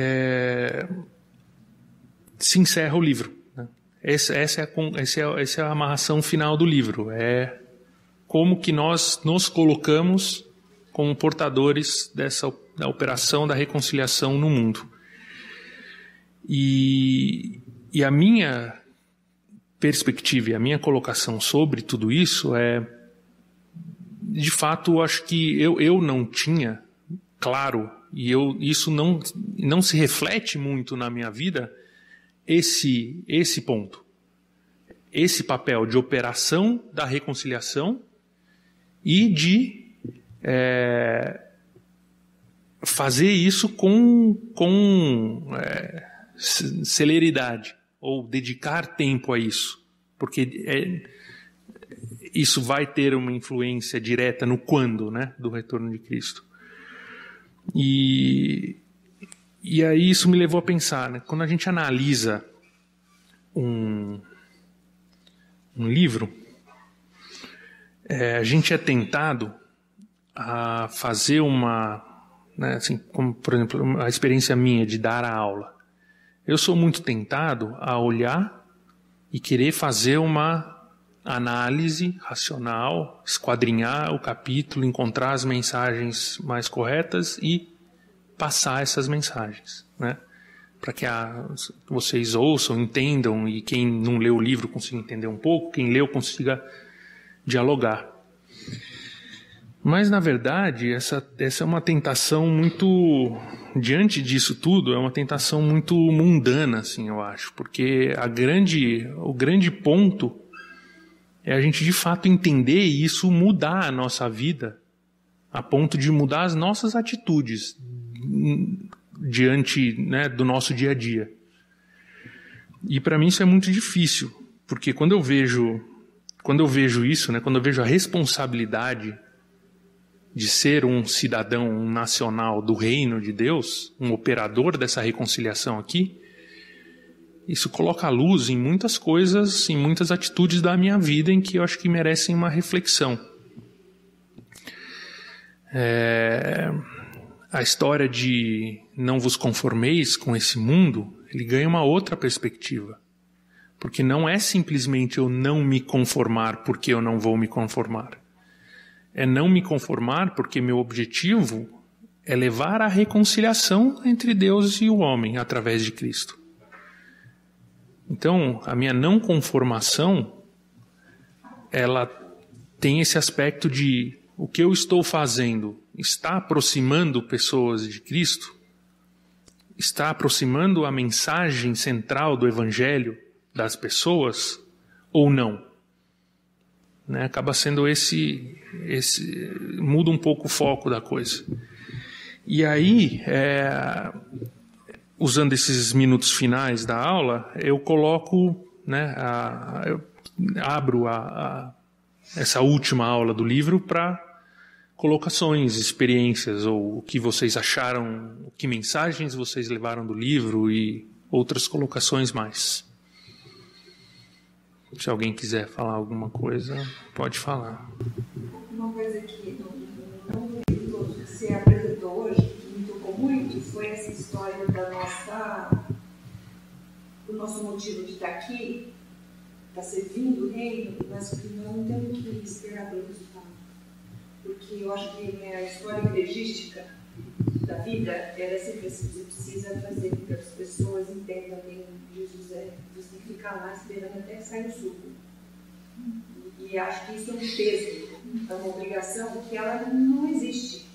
se encerra o livro. Né? Essa é a amarração final do livro. É como que nós nos colocamos como portadores da operação da reconciliação no mundo. E a minha perspectiva e a minha colocação sobre tudo isso de fato, acho que eu não tinha claro, e isso não se reflete muito na minha vida, esse ponto, esse papel de operação da reconciliação e de fazer isso com celeridade, ou dedicar tempo a isso, porque isso vai ter uma influência direta no quando, né, do retorno de Cristo. E aí isso me levou a pensar, né, quando a gente analisa um livro, a gente é tentado a fazer né, assim, como por exemplo a experiência minha de dar a aula. Eu sou muito tentado a olhar e querer fazer uma análise racional, esquadrinhar o capítulo, encontrar as mensagens mais corretas e passar essas mensagens, né? Para que vocês ouçam, entendam, e quem não leu o livro consiga entender um pouco, quem leu consiga dialogar. Mas, na verdade, essa é uma tentação muito, diante disso tudo, é uma tentação muito mundana, assim, eu acho, porque o grande ponto é a gente, de fato, entender e isso mudar a nossa vida, a ponto de mudar as nossas atitudes diante, né, do nosso dia a dia. E para mim isso é muito difícil, porque quando eu vejo isso, né, quando eu vejo a responsabilidade de ser um cidadão, um nacional do reino de Deus, um operador dessa reconciliação aqui, isso coloca a luz em muitas coisas, em muitas atitudes da minha vida em que eu acho que merecem uma reflexão. A história de não vos conformeis com esse mundo, ele ganha uma outra perspectiva. Porque não é simplesmente eu não me conformar porque eu não vou me conformar. É não me conformar porque meu objetivo é levar a reconciliação entre Deus e o homem através de Cristo. Então, a minha não conformação, ela tem esse aspecto de o que eu estou fazendo está aproximando pessoas de Cristo? Está aproximando a mensagem central do Evangelho das pessoas ou não? Né? Acaba sendo muda um pouco o foco da coisa. E aí, usando esses minutos finais da aula, eu coloco, né, eu abro essa última aula do livro para colocações, experiências, ou o que vocês acharam, que mensagens vocês levaram do livro e outras colocações mais. Se alguém quiser falar alguma coisa, pode falar. Uma coisa que no livro que você apresentou hoje, que me tocou muito, foi essa história do nosso motivo de estar aqui, está servindo o reino, mas que não temos que esperar pelo resultado. Porque eu acho que a história igrejística da vida, ela é sempre assim, você precisa fazer com que as pessoas entendam quem Jesus é. Você tem que ficar lá esperando até sair o suco. E acho que isso é um peso, é uma obrigação que ela não existe.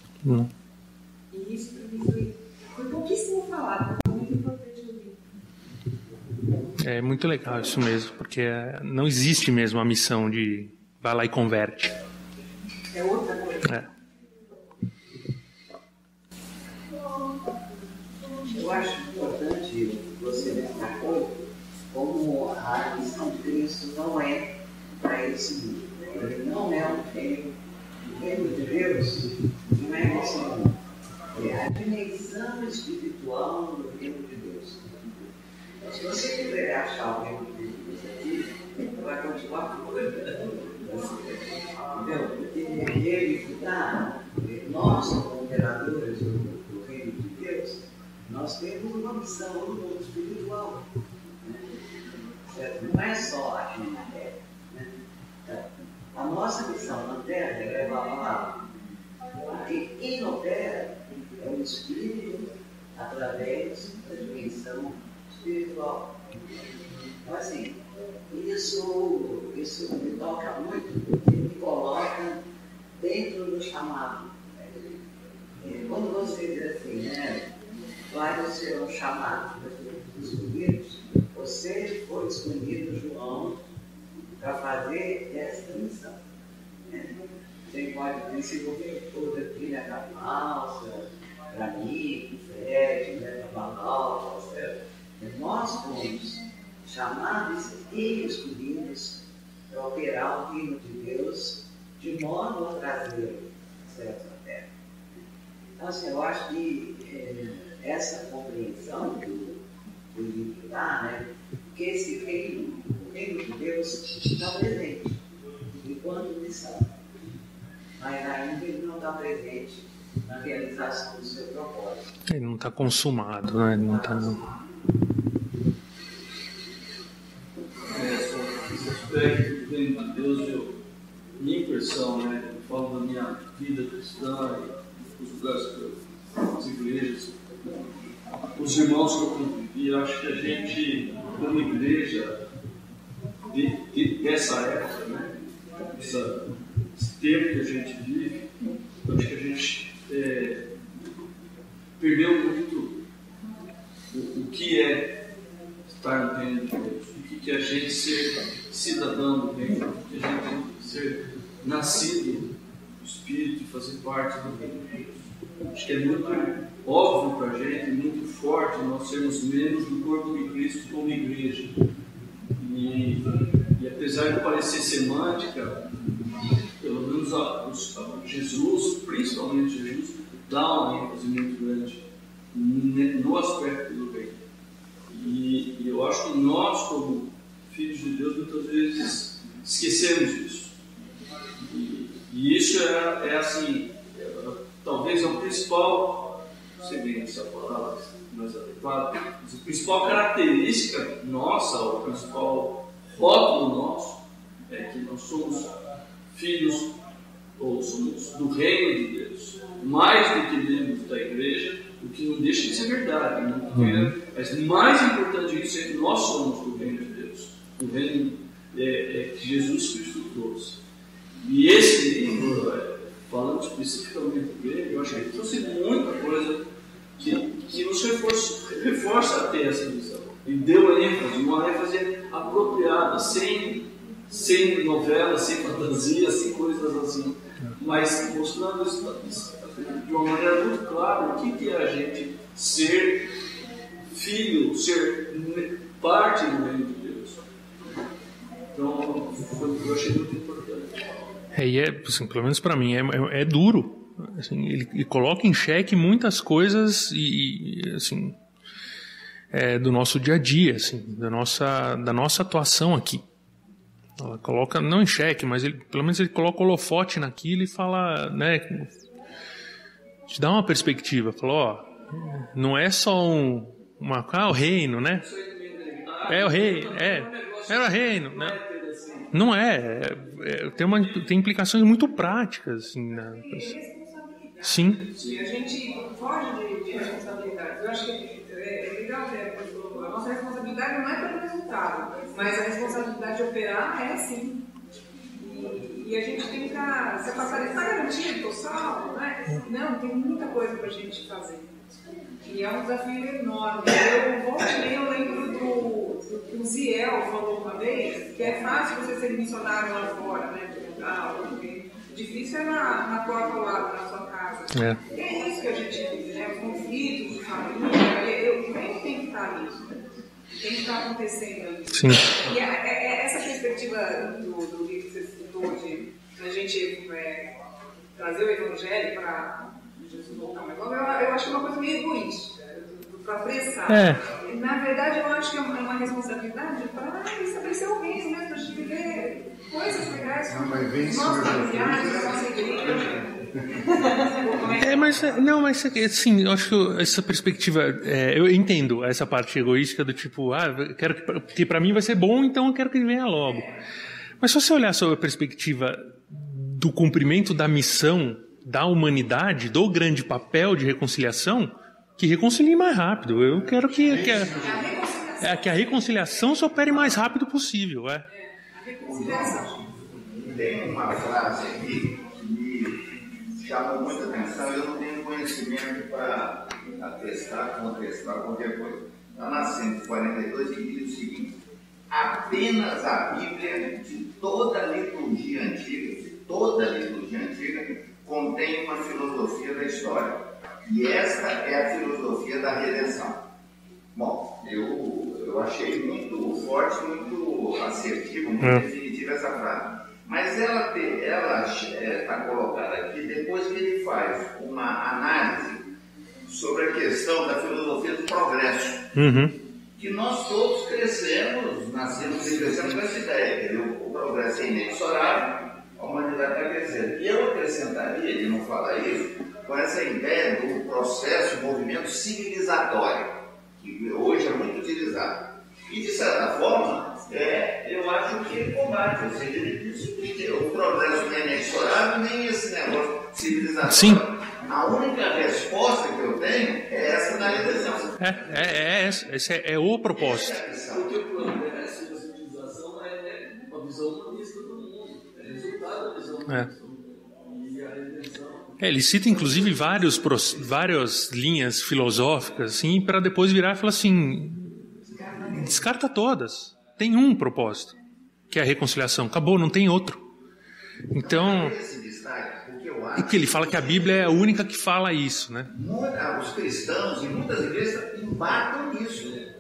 E isso para mim foi pouquíssimo falado, foi muito importante ouvir. É muito legal isso mesmo, porque não existe mesmo a missão de vai lá e converte. É outra coisa. Eu acho importante você destacou como a missão de Cristo não é para esse mundo. Ele não é um reino. O reino de Deus não é esse mundo. É a dimensão espiritual do reino de Deus. Então, se você quiser achar o reino de Deus aqui, vai continuar procurando. Entendeu? Porque ele está, nós, como operadores do reino de Deus, nós temos uma missão no mundo espiritual. Né? Não é só aqui na Terra. Né? A nossa missão na Terra é levar a palavra. Porque quem opera é o Espírito através da dimensão espiritual. Então, assim, isso me toca muito, porque me coloca dentro do chamado. Quando você diz assim, né, vai ser um chamado dos escolhidos, ou você foi escolhido, João, para fazer essa missão. Né? Você pode desenvolver toda aqui, né, da Falsa, para mim, para o Fred, né, para a Balalva, certo? Nós fomos chamados e escolhidos para operar o reino de Deus de modo a trazer certo à terra. Então, assim, eu acho que essa compreensão do livro lá, né, que esse reino, o reino de Deus, está presente enquanto missão, mas ainda ele não está presente na realização do seu propósito. Ele não está consumado, né? Ele não está. Esse aspecto do reino de Deus, minha impressão, né, eu falo da minha vida cristã e os lugares, as igrejas, os irmãos que eu convivi, acho que a gente, como igreja dessa época, né, esse tempo que a gente vive, eu acho que a gente perdeu muito o que é estar no reino de Deus, o que é a gente ser cidadão do reino, o que é a gente ser nascido do Espírito e fazer parte do reino de Deus. Acho que é muito óbvio para a gente, muito forte nós sermos membros do corpo de Cristo como igreja. E apesar de parecer semântica, pelo menos Jesus, principalmente Jesus, dá uma ênfase muito grande no aspecto do bem. E eu acho que nós, como filhos de Deus, muitas vezes esquecemos isso. E isso é assim, talvez é o principal, não sei bem essa palavra mais adequada, mas a principal característica nossa, o principal rótulo nosso, é que nós somos filhos, ou somos do reino de Deus, mais do que membros da igreja, o que não deixa de ser verdade, mas mais importante disso é que nós somos do reino de Deus, o reino que Jesus Cristo trouxe. E esse livro, falando especificamente dele, eu acho que ele trouxe muita coisa que nos reforça a ter essa visão. E deu uma ênfase apropriada, sem novela, sem fantasia, sem coisas assim, mas mostrando isso de uma maneira muito clara o que é a gente ser filho, ser parte do reino de Deus. Então, eu achei muito importante. Assim, pelo menos para mim, é duro. Assim, ele coloca em xeque muitas coisas assim, do nosso dia a dia, assim, da nossa atuação aqui. Ela coloca, não em xeque, mas pelo menos ele coloca o holofote naquilo e fala, né, te dá uma perspectiva, fala, não é só o reino, né? É o rei, era o reino, né? Não tem implicações muito práticas, assim, né? Sim. E a gente foge de responsabilidades. Eu acho que é legal, a nossa responsabilidade não é pelo resultado, mas a responsabilidade de operar é sim. E a gente tem que se a passagem está garantida, estou salvo, né? Não, tem muita coisa para a gente fazer. E é um desafio enorme. Eu lembro do que o Ziel falou uma vez, que é fácil você ser missionário lá fora, né? Difícil é na tua lado, na sua casa. E é isso que a gente vive, né? Os conflitos de família, eu tenho que estar nisso. Tem que estar acontecendo ali. Sim. E essa perspectiva do livro que você citou, de a gente trazer o evangelho para Jesus voltar mais logo, eu acho que é uma coisa meio egoísta, para apressar. Na verdade, eu acho que é uma responsabilidade para estabelecer o reino, né? Para a gente viver coisas legais com os nossos familiares, a nossa igreja. Mas assim, eu acho que essa perspectiva, eu entendo essa parte egoística do tipo, quero que para mim vai ser bom, então eu quero que ele venha logo. Mas se você olhar sobre a perspectiva do cumprimento da missão da humanidade, do grande papel de reconciliação, que reconcilie mais rápido. Eu quero que a reconciliação se opere mais rápido possível. A reconciliação. Tem uma frase aqui que me chama muita atenção, eu não tenho conhecimento para atestar, contestar qualquer coisa. Está na 142 que diz o seguinte: apenas a Bíblia, de toda a liturgia antiga, contém uma filosofia da história. E esta é a filosofia da redenção. Bom, eu achei muito forte, muito assertivo, muito definitiva essa frase. Mas ela está colocada aqui depois que ele faz uma análise sobre a questão da filosofia do progresso. Que nós todos crescemos, nascemos e crescemos com essa ideia, que o progresso é inexorável, a humanidade está crescendo. E eu acrescentaria, ele não fala isso, com essa ideia do processo, movimento civilizatório, que hoje é muito utilizado. E, de certa forma, eu acho que ele combate, ou seja, ele diz que o progresso não é inexorável, nem esse negócio civilizatório. Sim. A única resposta que eu tenho é essa da redenção. Esse é o propósito. Porque o progresso da civilização é uma visão humanista do mundo, é resultado da visão humanista do mundo. E a redenção. Ele cita inclusive várias linhas filosóficas, assim, para depois virar e falar assim: descarta todas. Tem um propósito, que é a reconciliação. Acabou, não tem outro. Então, e que ele fala que a Bíblia é a única que fala isso, né? Os cristãos e muitas igrejas embarcam nisso, né?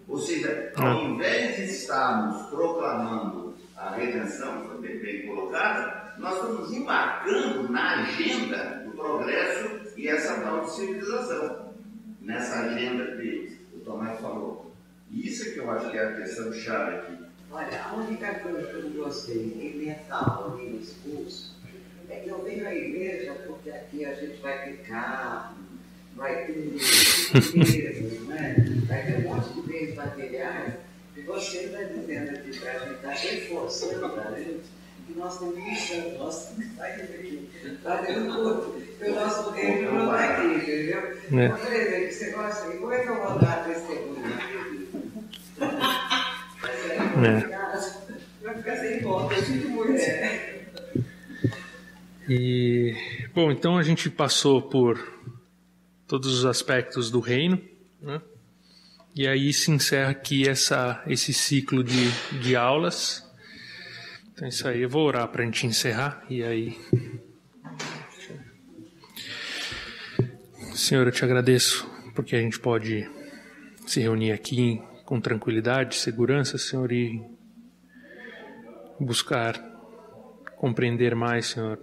Ou seja, ao invés de estarmos proclamando a redenção, foi bem colocada, nós estamos embarcando na agenda do progresso e essa tal de civilização, nessa agenda que o Tomás falou. E isso é que eu acho que é a questão chave aqui. Olha, a única coisa que eu gostei em mental e nesse curso é que eu venho à igreja porque aqui a gente vai ficar, vai ter livros, né? Vai ter um monte de bens materiais e você está dizendo aqui para a gente, está reforçando para a gente que nós temos missão, nós temos que sair daqui, fazendo tudo, que o nosso reino não está aqui, entendeu? Então, por exemplo, você gosta de coisa, eu vou dar testemunho. Vai ficar sem volta, eu sinto muito. E, bom, então a gente passou por todos os aspectos do reino, né? E aí se encerra aqui esse ciclo de aulas. Então isso aí, eu vou orar para a gente encerrar, e aí... Senhor, eu te agradeço porque a gente pode se reunir aqui com tranquilidade, segurança, Senhor, e buscar compreender mais, Senhor,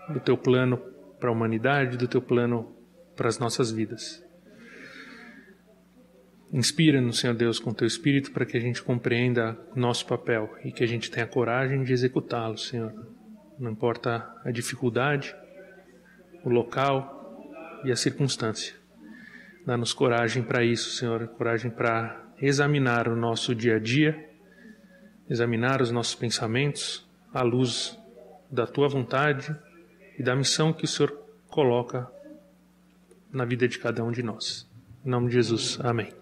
do Teu plano para a humanidade, do Teu plano para as nossas vidas. Inspira-nos, Senhor Deus, com Teu Espírito para que a gente compreenda nosso papel e que a gente tenha coragem de executá-lo, Senhor. Não importa a dificuldade, o local e a circunstância. Dá-nos coragem para isso, Senhor, coragem para examinar o nosso dia a dia, examinar os nossos pensamentos à luz da Tua vontade e da missão que o Senhor coloca na vida de cada um de nós. Em nome de Jesus. Amém.